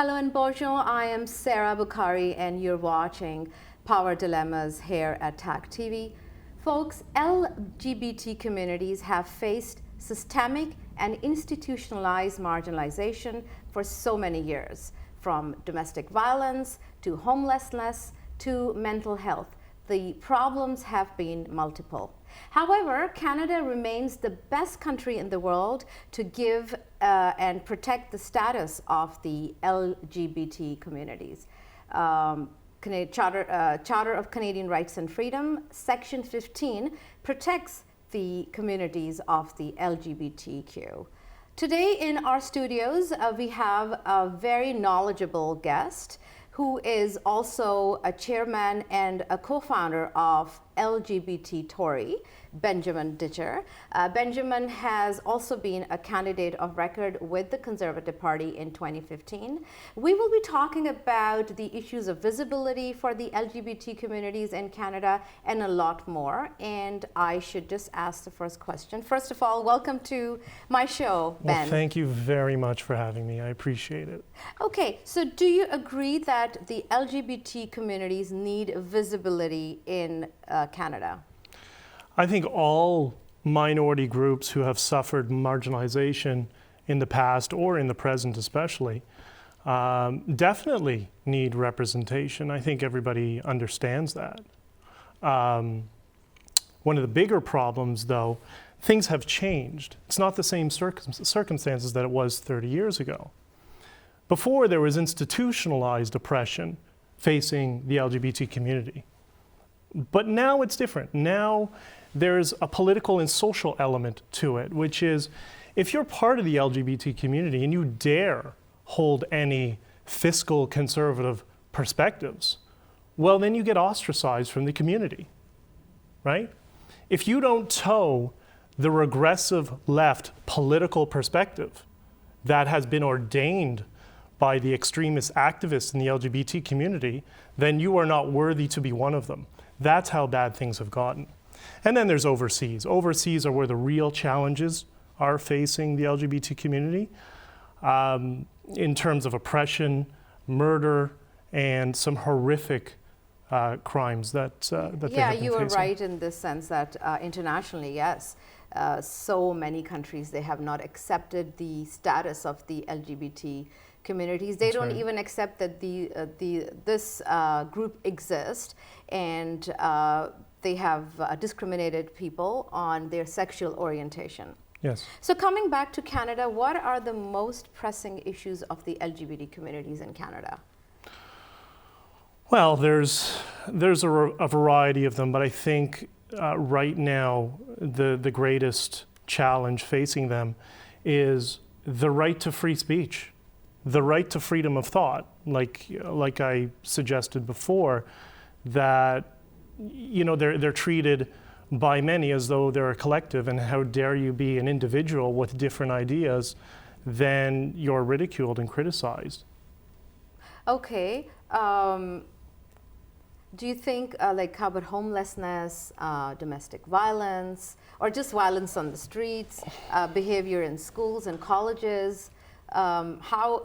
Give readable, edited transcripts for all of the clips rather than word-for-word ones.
Hello and bonjour, I am Sarah Bukhari and you're watching Power Dilemmas here at TAC TV. Folks, LGBT communities have faced systemic and institutionalized marginalization for so many years, from domestic violence to homelessness to mental health. The problems have been multiple. However, Canada remains the best country in the world to give and protect the status of the LGBT communities. Charter of Canadian Rights and Freedom, Section 15, protects the communities of the LGBTQ. Today in our studios, we have a very knowledgeable guest who is also a chairman and a co-founder of LGBT Tory, Benjamin Ditcher. Benjamin has also been a candidate of record with the Conservative Party in 2015. We will be talking about the issues of visibility for the LGBT communities in Canada and a lot more. And I should just ask the first question. First of all, welcome to my show, Ben. Well, thank you very much for having me. I appreciate it. Okay, so do you agree that the LGBT communities need visibility in Canada? I think all minority groups who have suffered marginalization in the past or in the present especially definitely need representation. I think everybody understands that. One of the bigger problems, though, things have changed. It's not the same circumstances that it was 30 years ago. Before, there was institutionalized oppression facing the LGBT community. But now it's different. Now there's a political and social element to it, which is if you're part of the LGBT community and you dare hold any fiscal conservative perspectives, well, then you get ostracized from the community, right? If you don't toe the regressive left political perspective that has been ordained by the extremist activists in the LGBT community, then you are not worthy to be one of them. That's how bad things have gotten. And then there's overseas. Overseas are where the real challenges are facing the LGBT community in terms of oppression, murder, and some horrific crimes that they have been Yeah, you are facing. right in this sense that internationally, yes, so many countries, they have not accepted the status of the LGBT communities. They don't even accept that this group exists, and they have discriminated people on their sexual orientation. Yes. So coming back to Canada, what are the most pressing issues of the LGBT communities in Canada? Well, there's a variety of them, but I think right now the greatest challenge facing them is the right to free speech, the right to freedom of thought. Like I suggested before, that they're treated by many as though they're a collective, and how dare you be an individual with different ideas, then you're ridiculed and criticized. Okay. Do you think, how about homelessness, domestic violence, or just violence on the streets, behavior in schools and colleges? How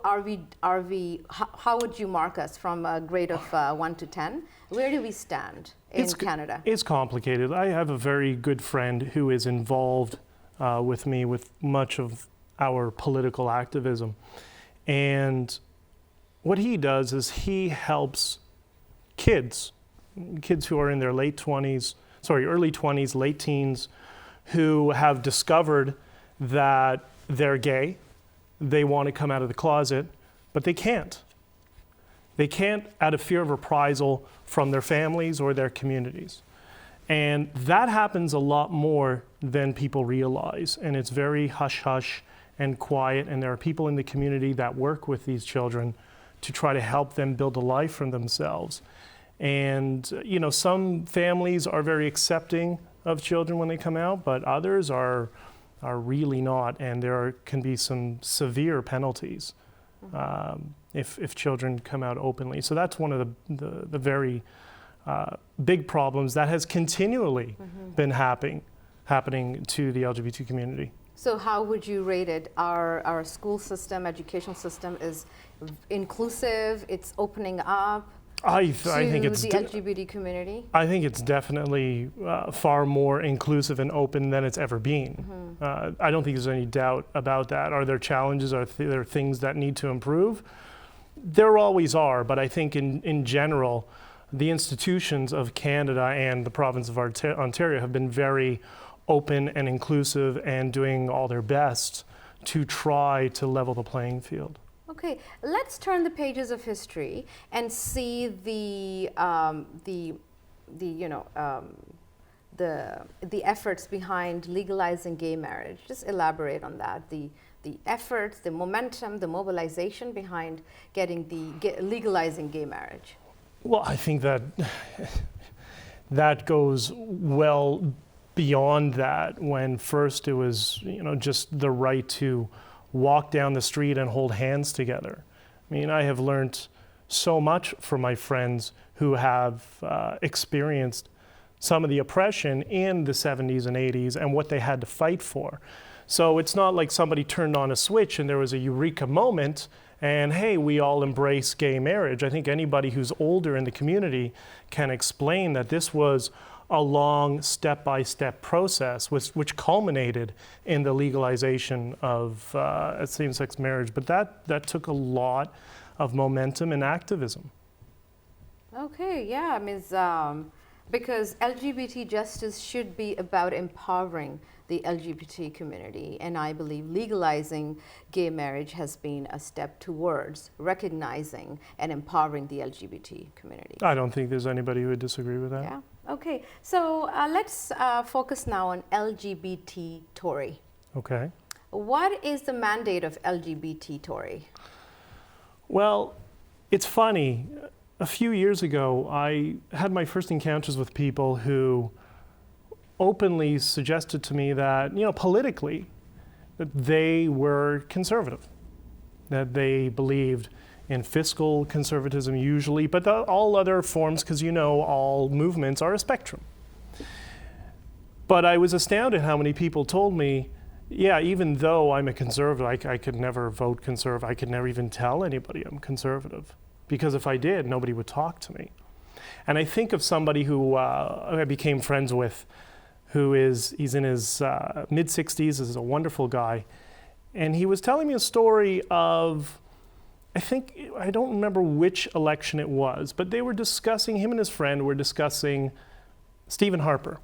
would you mark us from a grade of 1 to 10? Where do we stand in Canada? It's complicated. I have a very good friend who is involved with me with much of our political activism. And what he does is he helps kids who are in their early 20s, late teens, who have discovered that they're gay. They want to come out of the closet, but they can't. They can't out of fear of reprisal from their families or their communities. And that happens a lot more than people realize. And it's very hush-hush and quiet. And there are people in the community that work with these children to try to help them build a life for themselves. And some families are very accepting of children when they come out, but others are really not, and there can be some severe penalties if children come out openly. So that's one of the very big problems that has continually been happening to the LGBT community. So how would you rate it? Our school system, education system is inclusive, it's opening up I to think it's the LGBT community? I think it's definitely far more inclusive and open than it's ever been. I don't think there's any doubt about that. Are there challenges? Are there things that need to improve? There always are, but I think in general, the institutions of Canada and the province of Ontario have been very open and inclusive and doing all their best to try to level the playing field. Okay, let's turn the pages of history and see the efforts behind legalizing gay marriage. Just elaborate on that. The efforts, the momentum, the mobilization behind getting legalizing gay marriage. Well, I think that that goes well beyond that. When first it was, just the right to walk down the street and hold hands together. I mean, I have learned so much from my friends who have experienced some of the oppression in the 70s and 80s and what they had to fight for. So it's not like somebody turned on a switch and there was a eureka moment and hey, we all embrace gay marriage. I think anybody who's older in the community can explain that this was a long step-by-step process which culminated in the legalization of same-sex marriage. But that took a lot of momentum and activism. Okay, yeah, I mean, because LGBT justice should be about empowering the LGBT community, and I believe legalizing gay marriage has been a step towards recognizing and empowering the LGBT community. I don't think there's anybody who would disagree with that. Yeah. Okay, so let's focus now on LGBT Tory. Okay. What is the mandate of LGBT Tory? Well, it's funny. A few years ago, I had my first encounters with people who openly suggested to me that, politically, that they were conservative, that they believed in fiscal conservatism usually, but all other forms, because all movements are a spectrum. But I was astounded how many people told me, yeah, even though I'm a conservative, I could never vote conservative. I could never even tell anybody I'm conservative, because if I did, nobody would talk to me. And I think of somebody who I became friends with, he's in his mid-60s, is a wonderful guy. And he was telling me a story of, I don't remember which election it was, but they were discussing, him and his friend were discussing Stephen Harper.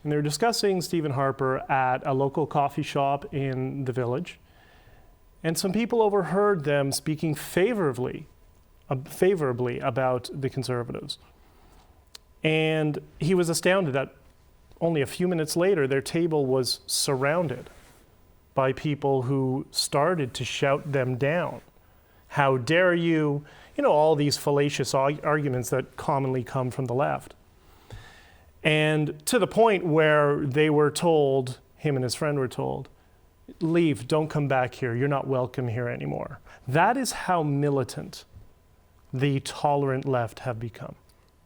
And they were discussing Stephen Harper at a local coffee shop in the village. And some people overheard them speaking favorably about the Conservatives. And he was astounded that only a few minutes later, their table was surrounded by people who started to shout them down. How dare you? All these fallacious arguments that commonly come from the left. And to the point where they were told, him and his friend were told, leave, don't come back here, you're not welcome here anymore. That is how militant the tolerant left have become.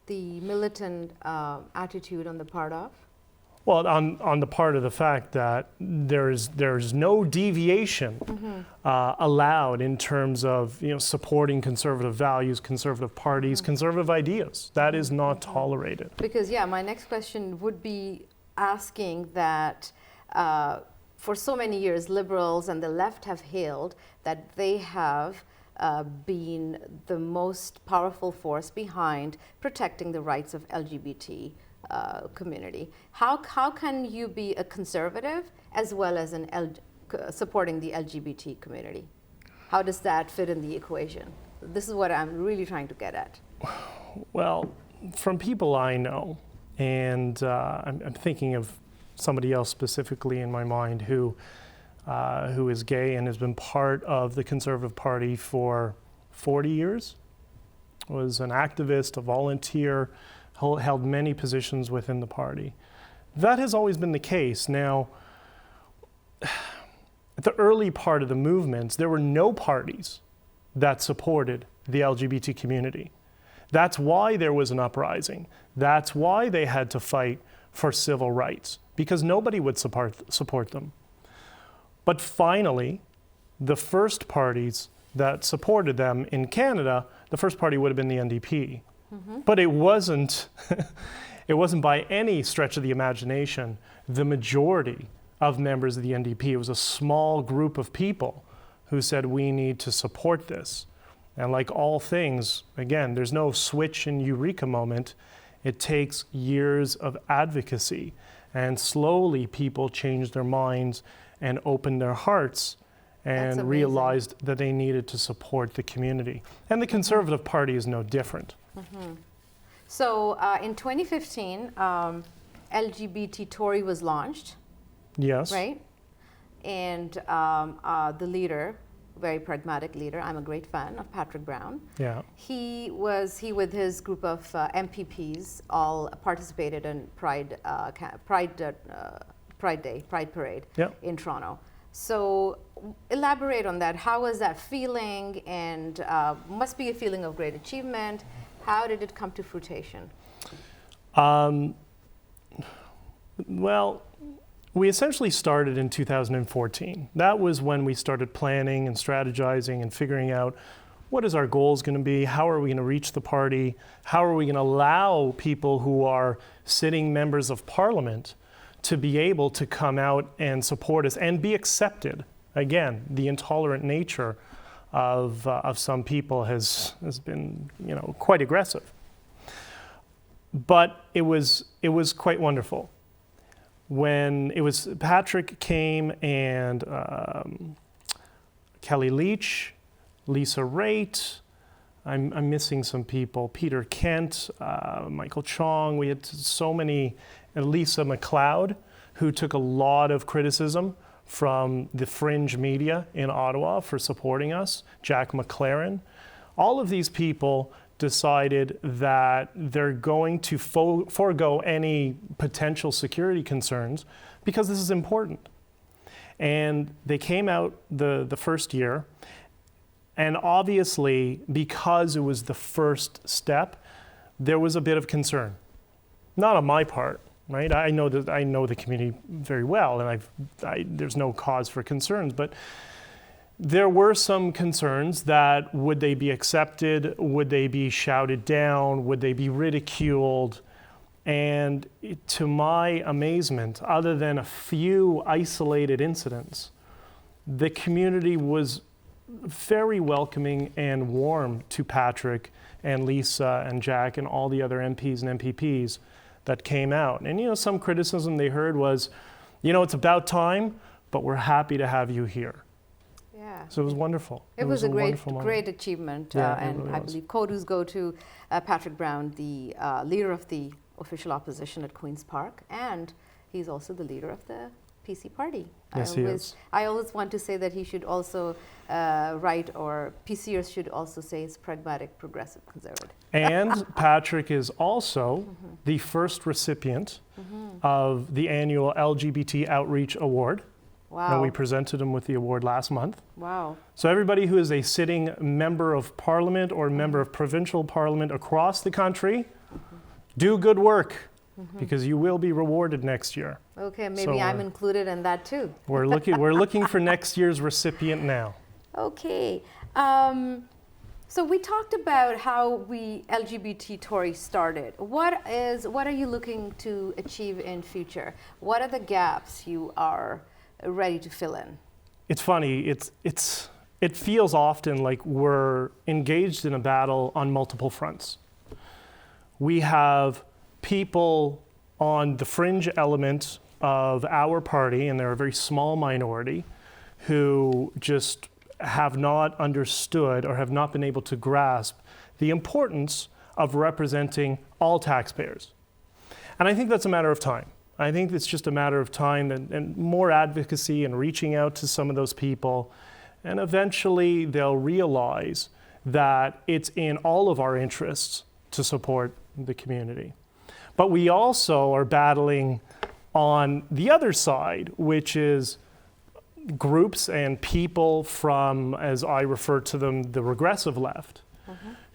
The militant attitude on the part of? Well, on the part of the fact that there's no deviation allowed in terms of supporting conservative values, conservative parties, conservative ideas. That is not tolerated. Because my next question would be asking that for so many years, liberals and the left have hailed that they have been the most powerful force behind protecting the rights of LGBT community. How can you be a conservative as well as supporting the LGBT community? How does that fit in the equation? This is what I'm really trying to get at. Well, from people I know, and I'm thinking of somebody else specifically in my mind who is gay and has been part of the Conservative Party for 40 years, was an activist, a volunteer, held many positions within the party. That has always been the case. Now, at the early part of the movements, there were no parties that supported the LGBT community. That's why there was an uprising. That's why they had to fight for civil rights, because nobody would support them. But finally, the first parties that supported them in Canada, the first party would have been the NDP. But it wasn't, it wasn't by any stretch of the imagination the majority of members of the NDP. It was a small group of people who said, we need to support this. And like all things, again, there's no switch and eureka moment. It takes years of advocacy. And slowly people changed their minds and opened their hearts and realized that they needed to support the community. And the Conservative Party is no different. So in 2015, LGBT Tory was launched. Yes. Right? And the leader, very pragmatic leader, I'm a great fan of Patrick Brown. Yeah. He with his group of MPPs all participated in Pride Parade in Toronto. So elaborate on that. How was that feeling? And must be a feeling of great achievement. How did it come to fruition? Well, we essentially started in 2014. That was when we started planning and strategizing and figuring out what is our goals going to be, how are we going to reach the party, how are we going to allow people who are sitting members of parliament to be able to come out and support us and be accepted. Again, the intolerant nature of some people has been, quite aggressive. But it was quite wonderful. When it was Patrick came and Kelly Leach, Lisa Raitt, I'm missing some people, Peter Kent, Michael Chong, we had so many, and Lisa McLeod, who took a lot of criticism from the fringe media in Ottawa for supporting us, Jack McLaren. All of these people decided that they're going to forego any potential security concerns because this is important. And they came out the first year, and obviously, because it was the first step, there was a bit of concern. Not on my part, right? I know the community very well, and there's no cause for concerns, but there were some concerns that would they be accepted, would they be shouted down, would they be ridiculed? And to my amazement, other than a few isolated incidents, the community was very welcoming and warm to Patrick and Lisa and Jack and all the other MPs and MPPs that came out. And some criticism they heard was, it's about time, but we're happy to have you here. Yeah. So it was wonderful. It was a great achievement, Yeah, and really I believe kudos go to Patrick Brown, the leader of the official opposition at Queen's Park, and he's also the leader of the PC party. Yes, he is. I always want to say that he should also write, or PCers should also say it's pragmatic, progressive, conservative. And Patrick is also the first recipient of the annual LGBT Outreach Award. Wow. And we presented him with the award last month. Wow. So everybody who is a sitting member of parliament or member of provincial parliament across the country, do good work, because you will be rewarded next year. Okay, maybe I'm included in that too. We're looking for next year's recipient now. Okay. So we talked about how LGBT Tory started. What are you looking to achieve in future? What are the gaps you are ready to fill in? It's funny. It feels often like we're engaged in a battle on multiple fronts. We have people on the fringe element of our party, and they're a very small minority, who just have not understood or have not been able to grasp the importance of representing all taxpayers. And I think that's a matter of time. I think it's just a matter of time and more advocacy and reaching out to some of those people. And eventually they'll realize that it's in all of our interests to support the community. But we also are battling on the other side, which is groups and people from, as I refer to them, the regressive left,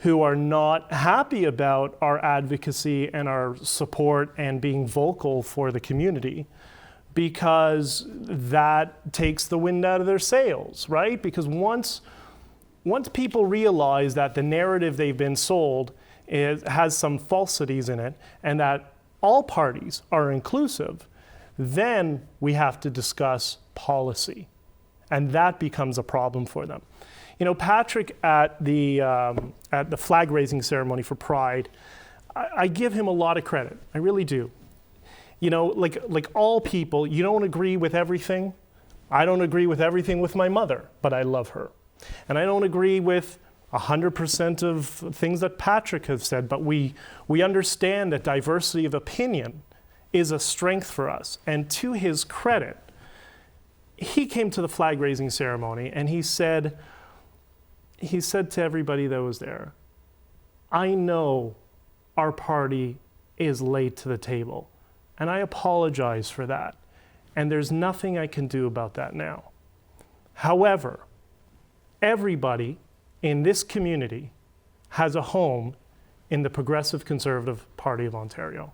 who are not happy about our advocacy and our support and being vocal for the community because that takes the wind out of their sails, right? Because once people realize that the narrative they've been sold has some falsities in it and that all parties are inclusive, then we have to discuss policy. And that becomes a problem for them. You know, Patrick at the flag raising ceremony for Pride, I give him a lot of credit. I really do. You know, like all people, you don't agree with everything. I don't agree with everything with my mother, but I love her. And I don't agree with 100% of things that Patrick has said, but we understand that diversity of opinion is a strength for us. And to his credit, he came to the flag raising ceremony and he said to everybody that was there, I know our party is late to the table, and I apologize for that. And there's nothing I can do about that now. However, everybody in this community has a home in the Progressive Conservative Party of Ontario.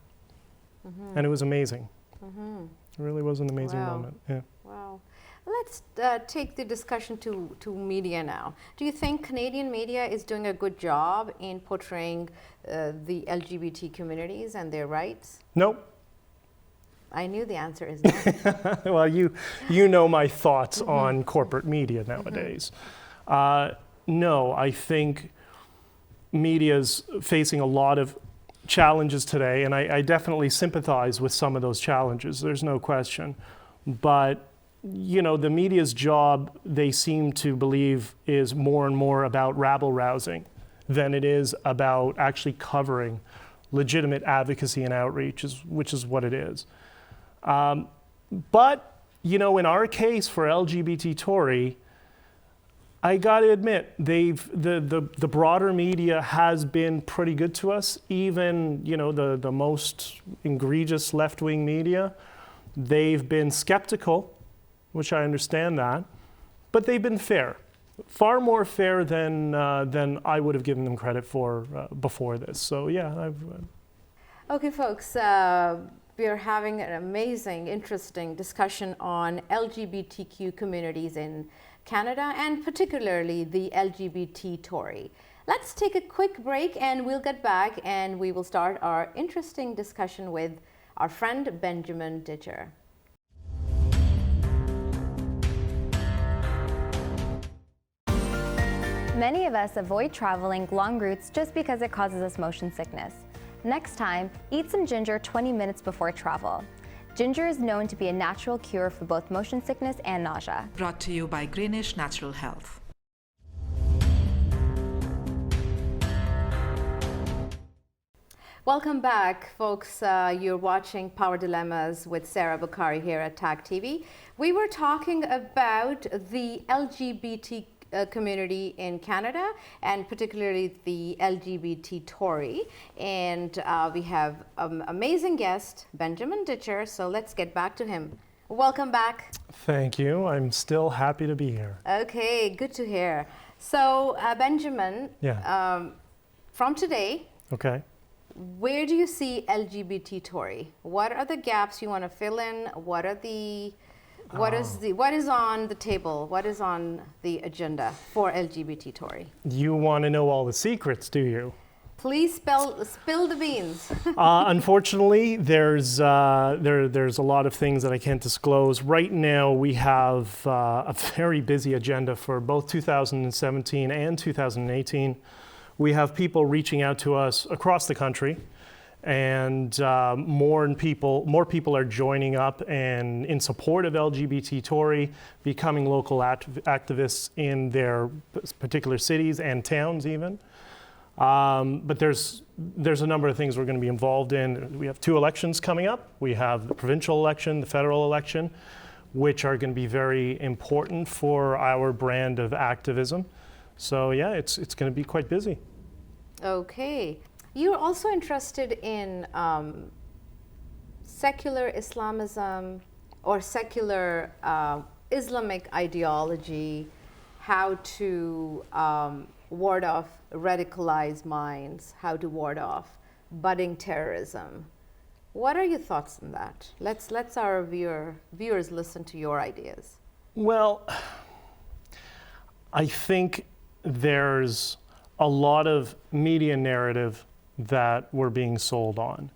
Mm-hmm. And it was amazing. Mm-hmm. It really was an amazing moment. Yeah. Wow. Let's take the discussion to media now. Do you think Canadian media is doing a good job in portraying the LGBT communities and their rights? Nope. I knew the answer is no. Well, you know my thoughts on corporate media nowadays. No, I think media's facing a lot of challenges today, and I definitely sympathize with some of those challenges. There's no question. But you know, the media's job, they seem to believe, is more and more about rabble-rousing than it is about actually covering legitimate advocacy and outreach, which is what it is. But, you know, in our case for LGBT Tory, I got to admit, the broader media has been pretty good to us. Even, you know, the most egregious left-wing media, they've been skeptical, which I understand that, but they've been fair, far more fair than I would have given them credit for before this. So yeah, Okay, folks, we are having an amazing, interesting discussion on LGBTQ communities in Canada and particularly the LGBT Tory. Let's take a quick break and we'll get back and we will start our interesting discussion with our friend Benjamin Ditcher. Many of us avoid traveling long routes just because it causes us motion sickness. Next time, eat some ginger 20 minutes before travel. Ginger is known to be a natural cure for both motion sickness and nausea. Brought to you by Greenish Natural Health. Welcome back, folks. You're watching Power Dilemmas with Sarah Bukhari here at TAG TV. We were talking about the LGBT community in Canada and particularly the LGBT Tory, and we have an amazing guest, Benjamin Ditcher, so let's get back to him. Welcome back. Thank you. I'm still happy to be here. Okay, good to hear. So Benjamin, from today, okay, where do you see LGBT Tory? What are the gaps you want to fill in? What is on the table? What is on the agenda for LGBT Tory? You want to know all the secrets, do you? Please spill the beans. Unfortunately, there's a lot of things that I can't disclose. Right now, we have a very busy agenda for both 2017 and 2018. We have people reaching out to us across the country, and more people are joining up and in support of LGBT Tory, becoming local activists in their particular cities and towns even. But there's a number of things we're going to be involved in. We have 2 elections coming up. We have the provincial election, the federal election, which are going to be very important for our brand of activism. So yeah, it's going to be quite busy. Okay. You're also interested in secular Islamism or secular Islamic ideology, how to ward off radicalized minds, how to ward off budding terrorism. What are your thoughts on that? Let's our viewers listen to your ideas. Well, I think there's a lot of media narrative that we're being sold on.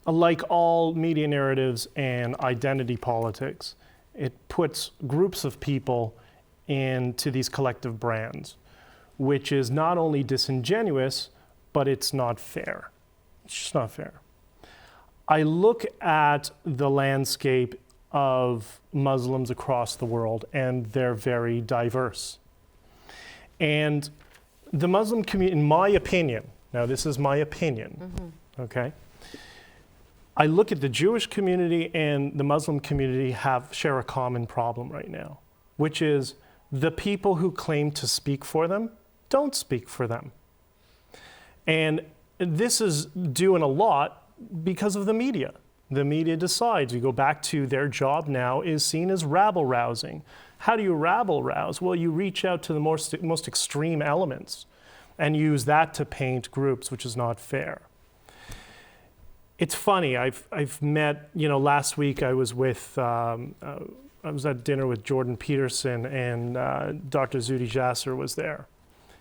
Like all media narratives and identity politics, it puts groups of people into these collective brands, which is not only disingenuous, but it's not fair. It's just not fair. I look at the landscape of Muslims across the world, and they're very diverse. And the Muslim community, in my opinion, now this is my opinion, okay? I look at the Jewish community and the Muslim community share a common problem right now, which is the people who claim to speak for them don't speak for them. And this is due in a lot because of the media. The media decides. We go back to their job now is seen as rabble-rousing. How do you rabble-rouse? Well, you reach out to the most extreme elements and use that to paint groups, which is not fair. It's funny, I've met, last week I was I was at dinner with Jordan Peterson, and Dr. Zuhdi Jasser was there,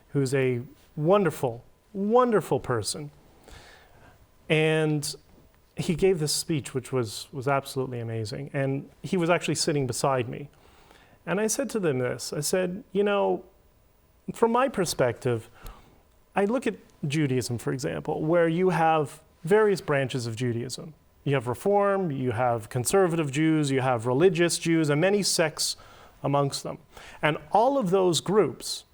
who's a wonderful, wonderful person. And he gave this speech, which was absolutely amazing. And he was actually sitting beside me. And I said to them this, I said, from my perspective, I look at Judaism, for example, where you have various branches of Judaism. You have Reform, you have conservative Jews, you have religious Jews, and many sects amongst them. And all of those groups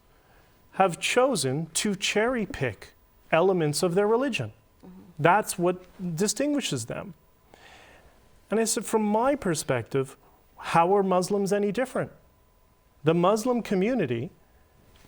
have chosen to cherry pick elements of their religion. That's what distinguishes them. And I said, from my perspective, how are Muslims any different? The Muslim community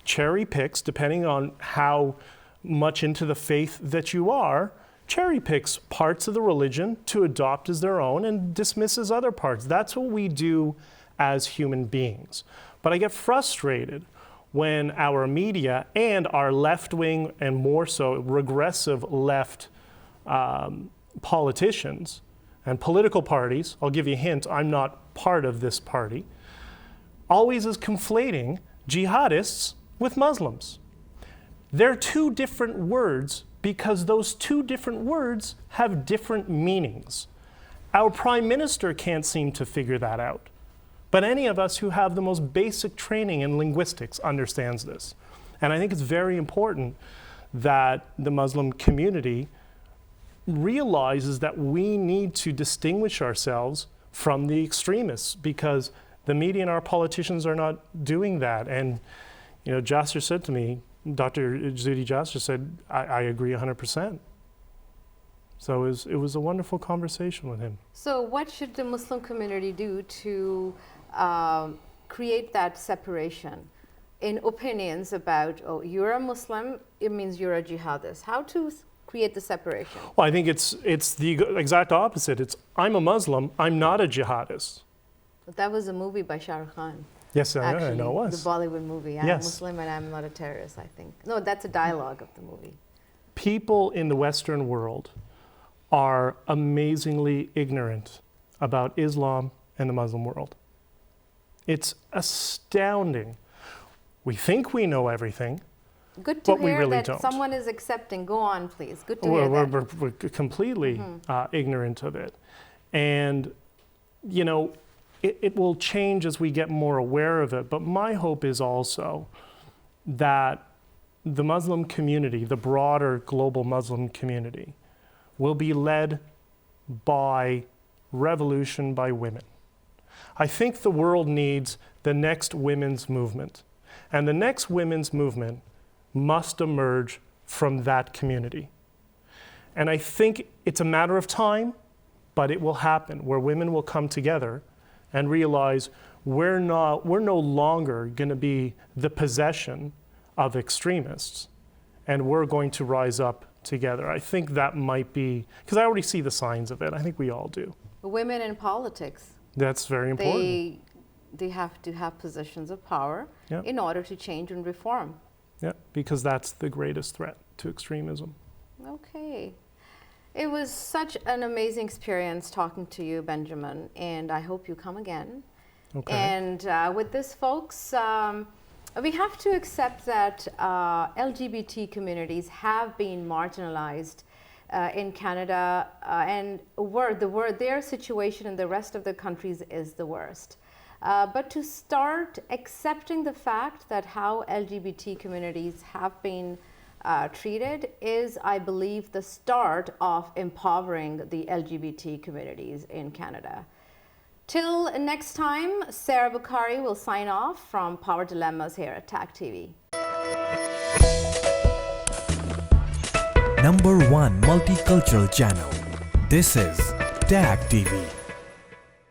cherry picks, depending on how much into the faith that you are, cherry picks parts of the religion to adopt as their own and dismisses other parts. That's what we do as human beings. But I get frustrated when our media and our left-wing and more so regressive left politicians and political parties, I'll give you a hint, I'm not part of this party, always is conflating jihadists with Muslims. They're two different words because those two different words have different meanings. Our prime minister can't seem to figure that out. But any of us who have the most basic training in linguistics understands this. And I think it's very important that the Muslim community realizes that we need to distinguish ourselves from the extremists because the media and our politicians are not doing that. And Jasser said to me, Dr. Zuhdi Jasser said, I agree 100%. So it was a wonderful conversation with him. So what should the Muslim community do to create that separation in opinions about, oh, you're a Muslim, it means you're a jihadist? How to create the separation? Well, I think it's the exact opposite. It's, I'm a Muslim, I'm not a jihadist. But that was a movie by Shah Rukh Khan. Yes, Actually, I know it was. The Bollywood movie. I'm Yes. Muslim and I'm not a terrorist, I think. No, that's a dialogue of the movie. People in the Western world are amazingly ignorant about Islam and the Muslim world. It's astounding. We think we know everything, Good to but we hear really that don't. Someone is accepting. Go on, please. Good to hear that. We're completely ignorant of it. And, it will change as we get more aware of it. But my hope is also that the Muslim community, the broader global Muslim community, will be led by revolution by women. I think the world needs the next women's movement. And the next women's movement must emerge from that community. And I think it's a matter of time, but it will happen, where women will come together and realize we're no longer going to be the possession of extremists, and we're going to rise up together. I think that might be, because I already see the signs of it. I think we all do. Women in politics. That's very important. They have to have positions of power in order to change and reform. Yeah, because that's the greatest threat to extremism. Okay. It was such an amazing experience talking to you, Benjamin, and I hope you come again. Okay. And with this, folks, we have to accept that LGBT communities have been marginalized in Canada, and their situation in the rest of the countries is the worst. But to start accepting the fact that how LGBT communities have been treated is, I believe, the start of empowering the LGBT communities in Canada. Till next time, Sarah Bukhari will sign off from Power Dilemmas here at TAC TV. #1 multicultural channel. This is TAC TV.